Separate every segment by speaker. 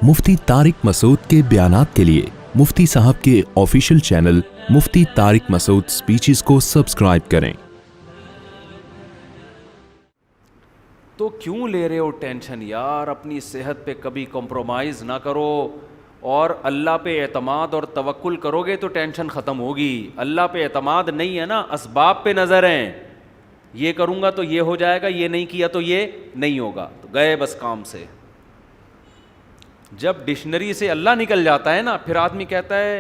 Speaker 1: मुफ्ती तारिक मसूद के बयानात के लिए मुफ्ती साहब के ऑफिशियल चैनल मुफ्ती तारिक मसूद स्पीचेस को सब्सक्राइब करें।
Speaker 2: तो क्यों ले रहे हो टेंशन यार? अपनी सेहत पे कभी कॉम्प्रोमाइज़ ना करो और अल्लाह पे एतमाद और तवक्कुल करोगे तो टेंशन ख़त्म होगी। अल्लाह पे एतमाद नहीं है ना, असबाब पे नज़र हैं। ये करूँगा तो ये हो जाएगा, ये नहीं किया तो ये नहीं होगा, तो गए बस काम से। जब डिक्शनरी से अल्लाह निकल जाता है ना, फिर आदमी कहता है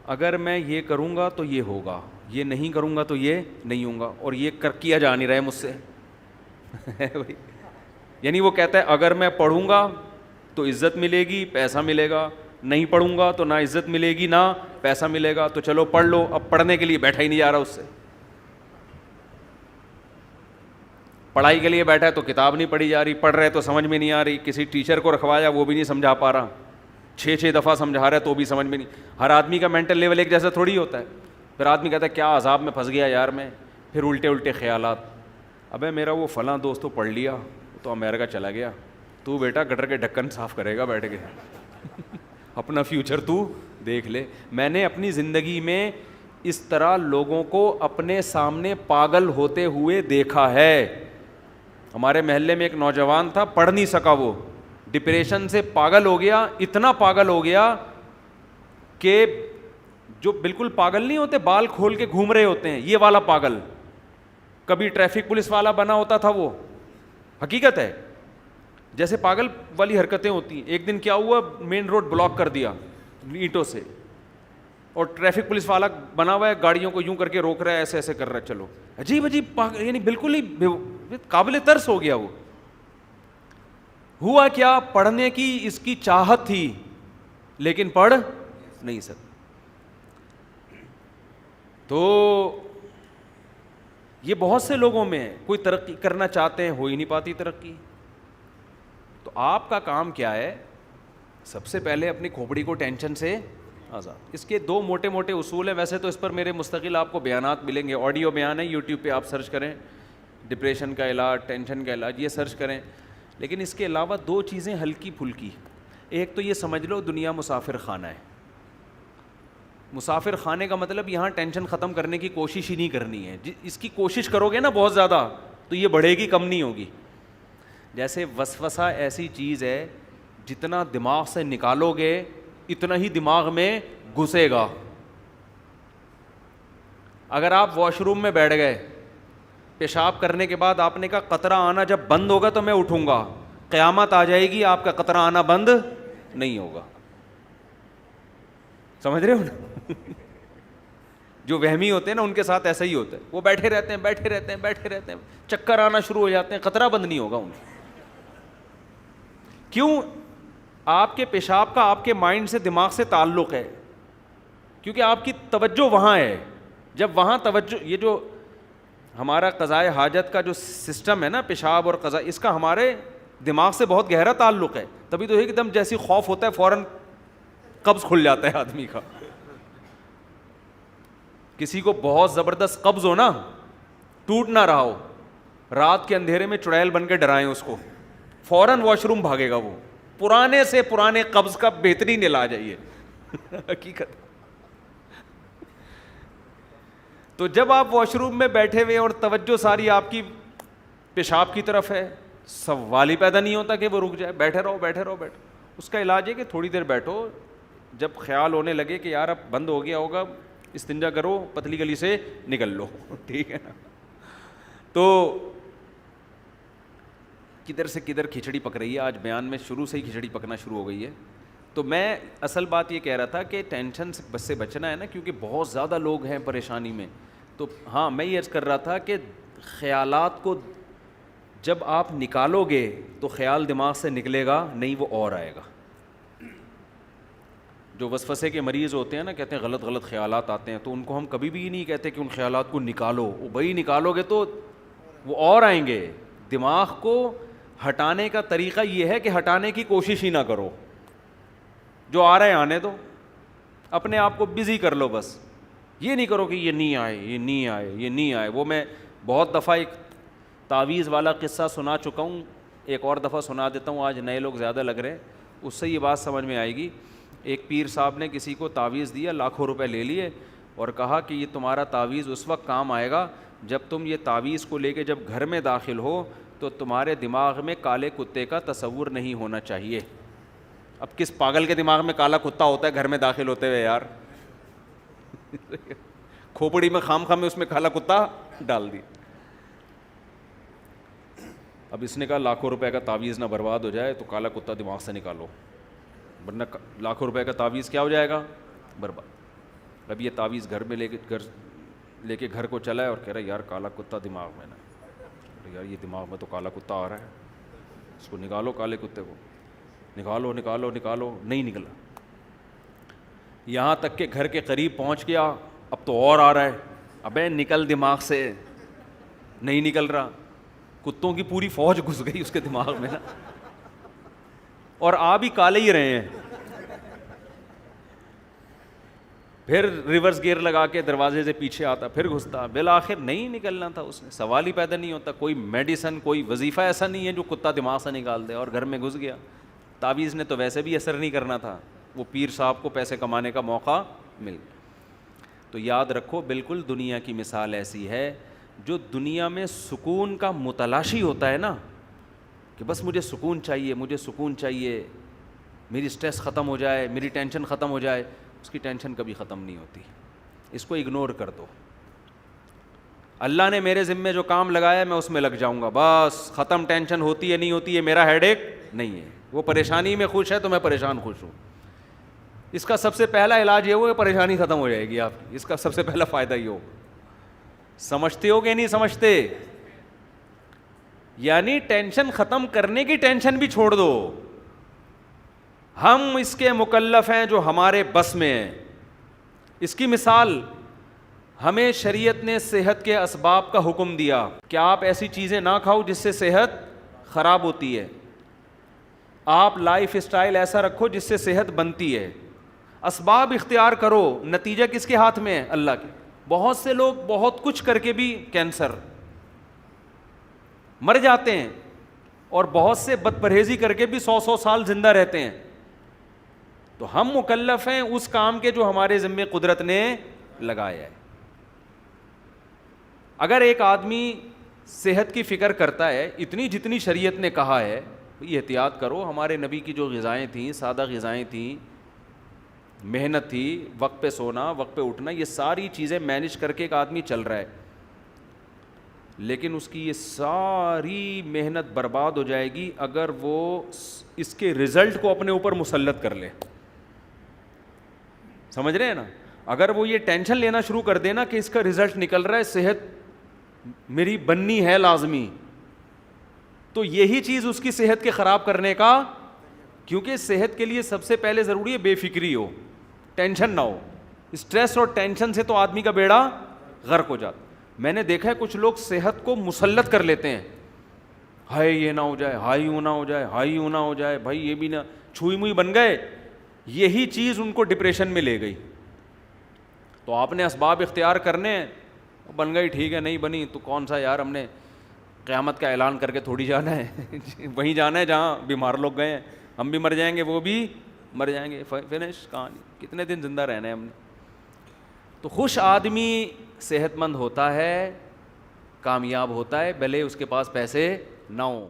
Speaker 2: अगर मैं ये करूँगा तो ये होगा, ये नहीं करूँगा तो ये नहीं होगा, और ये किया जा नहीं रहा है मुझसे भाई। यानी वो कहता है अगर मैं पढ़ूँगा तो इज़्ज़त मिलेगी, पैसा मिलेगा, नहीं पढ़ूँगा तो ना इज़्ज़त मिलेगी ना पैसा मिलेगा, तो चलो पढ़ लो। अब पढ़ने के लिए बैठा ही नहीं जा रहा उससे। पढ़ाई के लिए बैठा है तो किताब नहीं पढ़ी जा रही, पढ़ रहे तो समझ में नहीं आ रही, किसी टीचर को रखवाया वो भी नहीं समझा पा रहा, 6 दफ़ा समझा रहा है तो भी समझ में नहीं। हर आदमी का मेंटल लेवल एक जैसा थोड़ी होता है। फिर आदमी कहता है क्या अजाब में फंस गया यार मैं। फिर उल्टे उल्टे ख्यालात, अबे मेरा वो फ़लाँ दोस्त तो पढ़ लिया तो अमेरिका चला गया, तू बेटा गटर के ढक्कन साफ़ करेगा बैठ के अपना फ्यूचर तू देख ले। मैंने अपनी ज़िंदगी में इस तरह लोगों को अपने सामने पागल होते हुए देखा है। हमारे महल्ले में एक नौजवान था, पढ़ नहीं सका, वो डिप्रेशन से पागल हो गया, इतना पागल हो गया कि जो बिल्कुल पागल नहीं होते, बाल खोल के घूम रहे होते हैं, ये वाला पागल। कभी ट्रैफिक पुलिस वाला बना होता था वो, हकीकत है, जैसे पागल वाली हरकतें होती हैं। एक दिन क्या हुआ, मेन रोड ब्लॉक कर दिया ईंटों से, और ट्रैफिक पुलिस वाला बना हुआ है, गाड़ियों को यूं करके रोक रहा है, ऐसे ऐसे कर रहा है, चलो। अजीब अजीब पागल, यानी बिल्कुल ही काबिल तरस हो गया वो। हुआ क्या, पढ़ने की इसकी चाहत थी लेकिन पढ़ नहीं सकता। तो ये बहुत से लोगों में, कोई तरक्की करना चाहते हैं, हो ही नहीं पाती तरक्की। तो आपका काम क्या है? सबसे पहले अपनी खोपड़ी को टेंशन से आज़ाद। इसके 2 मोटे मोटे उसूल हैं। वैसे तो इस पर मेरे मुस्तकिल आपको बयानात मिलेंगे, ऑडियो बयान है, यूट्यूब पे आप सर्च करें, डिप्रेशन का इलाज, टेंशन का इलाज, ये सर्च करें। लेकिन इसके अलावा 2 चीज़ें हल्की फुल्की। एक तो ये समझ लो दुनिया मुसाफिर खाना है। मुसाफिर खाने का मतलब यहाँ टेंशन ख़त्म करने की कोशिश ही नहीं करनी है। इसकी कोशिश करोगे ना बहुत ज़्यादा तो ये बढ़ेगी, कम नहीं होगी। जैसे वसवसा ऐसी चीज़ है, जितना दिमाग से निकालोगे इतना ही दिमाग में घुसेगा। अगर आप वॉशरूम में बैठ गए, पेशाब करने के बाद आपने कहा कतरा आना जब बंद होगा तो मैं उठूंगा, क़यामत आ जाएगी, आपका कतरा आना बंद नहीं होगा। समझ रहे हो ना जो वहमी होते हैं ना, उनके साथ ऐसा ही होता है। वो बैठे रहते हैं बैठे रहते हैं बैठे रहते हैं, चक्कर आना शुरू हो जाते हैं, कतरा बंद नहीं होगा उनका। क्यों? आपके पेशाब का आपके माइंड से, दिमाग से ताल्लुक़ है, क्योंकि आपकी तवज्जो वहाँ है। जब वहाँ तवज्जो, ये जो हमारा क़ज़ाए हाजत का जो सिस्टम है ना, पेशाब और क़ज़ा, इसका हमारे दिमाग से बहुत गहरा ताल्लुक़ है। तभी तो एकदम जैसी खौफ होता है फ़ौरन कब्ज़ खुल जाता है आदमी का। किसी को बहुत ज़बरदस्त कब्ज़ हो ना, टूट ना रहा हो, रात के अंधेरे में चुड़ैल बन के डराएं उसको, फ़ौरन वॉशरूम भागेगा वो। पुराने से पुराने कब्ज़ का बेहतरीन इलाज है ये हकीकत। तो जब आप वॉशरूम में बैठे हुए और तवज्जो सारी आपकी पेशाब की तरफ है, सवाल ही पैदा नहीं होता कि वो रुक जाए। बैठे रहो बैठे रहो बैठो। उसका इलाज है कि थोड़ी देर बैठो, जब ख्याल होने लगे कि यार अब बंद हो गया होगा, इस्तिंजा करो, पतली गली से निकल लो ठीक है ना। तो किधर से किधर खिचड़ी पक रही है, आज बयान में शुरू से ही खिचड़ी पकना शुरू हो गई है। तो मैं असल बात ये कह रहा था कि टेंशन से बचना है ना, क्योंकि बहुत ज़्यादा लोग हैं परेशानी में। तो हाँ, मैं ये अर्ज़ कर रहा था कि ख़यालात को जब आप निकालोगे तो ख़याल दिमाग से निकलेगा नहीं, वो और आएगा। जो वसवसे के मरीज़ होते हैं ना, कहते हैं गलत गलत ख़यालात आते हैं, तो उनको हम कभी भी नहीं कहते कि उन ख़यालात को निकालो। वो भाई निकालोगे तो वो और आएंगे। दिमाग को हटाने का तरीक़ा ये है कि हटाने की कोशिश ही ना करो, जो आ रहे हैं आने दो, अपने आप को बिज़ी कर लो बस। ये नहीं करो कि ये नहीं आए, ये नहीं आए, ये नहीं आए। वो मैं बहुत दफ़ा एक तावीज़ वाला किस्सा सुना चुका हूँ, एक और दफ़ा सुना देता हूँ, आज नए लोग ज़्यादा लग रहे हैं। اس سے یہ بات سمجھ میں آئے گی. ایک پیر صاحب نے کسی کو تعویذ دیا, لاکھوں روپے لے لیے اور کہا کہ یہ تمہارا تعویذ اس وقت کام آئے گا جب تم یہ تعویذ کو لے کے جب گھر میں داخل ہو تو تمہارے دماغ میں کالے کتے کا تصور نہیں ہونا چاہیے. اب کس پاگل کے دماغ میں کالا کتا ہوتا ہے گھر میں داخل ہوتے ہوئے یار؟ کھوپڑی میں خام خام میں اس میں کالا کتا ڈال دی. اب اس نے کہا لاکھوں روپے کا تعویذ نہ برباد ہو جائے تو کالا کتا دماغ سے نکالو, ورنہ لاکھوں روپے کا تعویذ کیا ہو جائے گا؟ برباد. اب یہ تعویذ گھر میں لے کے گھر کو چلا ہے اور کہہ رہا ہے یار کالا کتا دماغ میں نا, یار یہ دماغ میں تو کالا کتا آ رہا ہے, اس کو نکالو کالے کتے کو, نکالو نکالو نکالو, نہیں نکلا. یہاں تک کہ گھر کے قریب پہنچ گیا, اب تو اور آ رہا ہے, ابے نکل دماغ سے, نہیں نکل رہا. کتوں کی پوری فوج گھس گئی اس کے دماغ میں نا, اور آ بھی کالے ہی رہے ہیں. پھر ریورس گیئر لگا کے دروازے سے پیچھے آتا, پھر گھستا, بالآخر نہیں نکلنا تھا اس نے. سوال ہی پیدا نہیں ہوتا, کوئی میڈیسن کوئی وظیفہ ایسا نہیں ہے جو کتا دماغ سے نکال دے, اور گھر میں گھس گیا. تعویذ نے تو ویسے بھی اثر نہیں کرنا تھا, وہ پیر صاحب کو پیسے کمانے کا موقع مل. تو یاد رکھو بالکل دنیا کی مثال ایسی ہے, جو دنیا میں سکون کا متلاشی ہوتا ہے نا, کہ بس مجھے سکون چاہیے, مجھے سکون چاہیے, میری سٹریس ختم ہو جائے, میری ٹینشن ختم ہو جائے, اس کی ٹینشن کبھی ختم نہیں ہوتی. اس کو اگنور کر دو. اللہ نے میرے ذمے جو کام لگایا ہے میں اس میں لگ جاؤں گا, بس ختم. ٹینشن ہوتی ہے نہیں ہوتی ہے میرا ہیڈ ایک نہیں ہے. وہ پریشانی میں خوش ہے تو میں پریشان خوش ہوں. اس کا سب سے پہلا علاج یہ ہو کہ پریشانی ختم ہو جائے گی آپ کی. اس کا سب سے پہلا فائدہ یہ ہو. سمجھتے ہو کہ نہیں سمجھتے؟ یعنی ٹینشن ختم کرنے کی ٹینشن بھی چھوڑ دو. ہم اس کے مکلف ہیں جو ہمارے بس میں ہیں. اس کی مثال, ہمیں شریعت نے صحت کے اسباب کا حکم دیا کہ آپ ایسی چیزیں نہ کھاؤ جس سے صحت خراب ہوتی ہے. آپ لائف اسٹائل ایسا رکھو جس سے صحت بنتی ہے. اسباب اختیار کرو, نتیجہ کس کے ہاتھ میں ہے؟ اللہ کے. بہت سے لوگ بہت کچھ کر کے بھی کینسر مر جاتے ہیں, اور بہت سے بد پرہیزی کر کے بھی 100 سال زندہ رہتے ہیں. تو ہم مکلف ہیں اس کام کے جو ہمارے ذمے قدرت نے لگایا ہے. اگر ایک آدمی صحت کی فکر کرتا ہے اتنی جتنی شریعت نے کہا ہے, یہ احتیاط کرو. ہمارے نبی کی جو غذائیں تھیں سادہ غذائیں تھیں, محنت تھی, وقت پہ سونا وقت پہ اٹھنا, یہ ساری چیزیں مینیج کر کے ایک آدمی چل رہا ہے, لیکن اس کی یہ ساری محنت برباد ہو جائے گی اگر وہ اس کے رزلٹ کو اپنے اوپر مسلط کر لے. سمجھ رہے ہیں نا؟ اگر وہ یہ ٹینشن لینا شروع کر دینا کہ اس کا رزلٹ نکل رہا ہے, صحت میری بننی ہے لازمی, تو یہی چیز اس کی صحت کے خراب کرنے کا, کیونکہ صحت کے لیے سب سے پہلے ضروری ہے بے فکری ہو, ٹینشن نہ ہو. اسٹریس اور ٹینشن سے تو آدمی کا بیڑا غرق ہو جاتا. میں نے دیکھا ہے کچھ لوگ صحت کو مسلط کر لیتے ہیں, ہائی یہ نہ ہو جائے, ہائی یوں نہ ہو جائے, ہائی یوں نہ ہو جائے, بھائی یہ بھی نہ, چھوئی موئی بن گئے. یہی چیز ان کو ڈپریشن میں لے گئی. تو آپ نے اسباب اختیار کرنے ہیں, بن گئی ٹھیک ہے, نہیں بنی تو کون سا یار, ہم نے قیامت کا اعلان کر کے تھوڑی جانا ہے. وہیں جانا ہے جہاں بیمار لوگ گئے ہیں. ہم بھی مر جائیں گے, وہ بھی مر جائیں گے, فنش کہانی. کتنے دن زندہ رہنا ہے ہم نے. تو خوش آدمی صحت مند ہوتا ہے, کامیاب ہوتا ہے, بھلے اس کے پاس پیسے نہ ہوں.